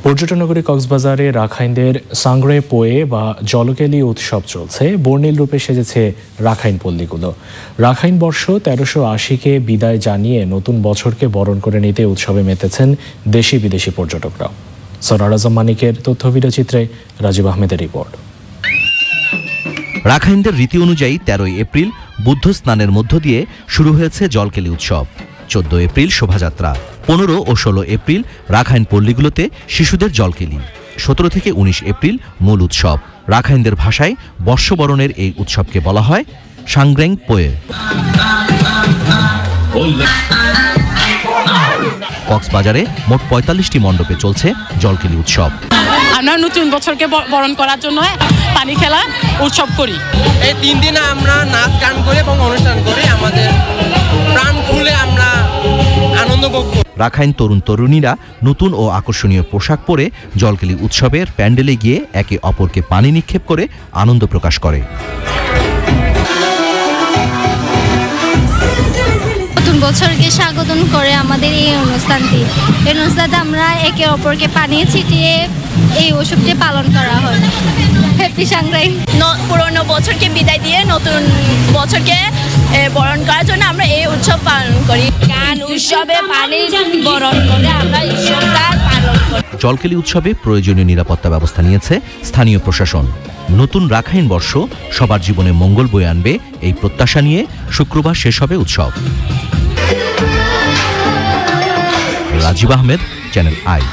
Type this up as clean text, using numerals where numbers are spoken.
পর্যটন নগরী কক্সবাজারে রাখাইনদের সাংগ্রে পোয়ে বা জলকেলি উৎসব চলছে। বর্ণিল রূপে সেজেছে রাখাইন পল্লীগুলো। রাখাইন বর্ষ ১৩৮০-কে বিদায় জানিয়ে নতুন বছরকে বরণ করে নিতে উৎসবে মেতেছেন দেশি বিদেশি পর্যটকরাও। সরার আজম মানিকের তথ্য ভিডিওচিত্রে রাজীব আহমেদের রিপোর্ট। রাখাইনদের রীতি অনুযায়ী ১৩ই এপ্রিল বুদ্ধ স্নানের মধ্য দিয়ে শুরু হয়েছে জলকেলি উৎসব। ১৪ এপ্রিল শোভাযাত্রা, ১৫ ও ১৬ এপ্রিল রাখাইন পল্লীগুলোতে শিশুদের জলকেলি, ১৭ থেকে ১৯ এপ্রিল মূল উৎসব। রাখাইনদের ভাষায় বর্ষবরণের এই উৎসবকে বলা হয় সাংগ্রেং পোয়ে। কক্সবাজারে মোট ৪৫টি মণ্ডপে চলছে জলকেলি উৎসব। আমরা নতুন বছরকে বরণ করার জন্য পানি খেলা উৎসব করি। এই ৩ দিনে আমরা নাচ গান করি এবং অনুষ্ঠান করি, আমাদের প্রাণ খুলে আমরা আনন্দ ভোগ করি। রাখাইন তরুণ তরুণীরা নতুন ও আকর্ষণীয় পোশাক পরে জলকেলি উৎসবের প্যান্ডেলে গিয়ে একে অপরকে পানি নিক্ষেপ করে আনন্দ প্রকাশ করে। নতুন বছরকে স্বাগতম করে আমাদের এই অনুষ্ঠানটি। এই অনুষ্ঠানে আমরা একে অপরকে পানি ছিটিয়ে এই উৎসবটি পালন করা হয়। হ্যাপি সাংগ্রাই। পুরনো বছরকে বিদায় দিয়ে নতুন বছরকে বরণ করার জন্য আমরা এই উৎসব পালন করি। গান উৎসবে পানি বরণ করে আমরা উৎসবটা পালন করি। জলকেলি উৎসবে প্রয়োজনীয় নিরাপত্তা ব্যবস্থা নিয়েছে স্থানীয় প্রশাসন। নতুন রাখাইন বর্ষ সবার জীবনে মঙ্গল বয়ে আনবে এই প্রত্যাশা নিয়ে শুক্রবার শেষ হবে উৎসব। Rajib Ahmed, Channel I.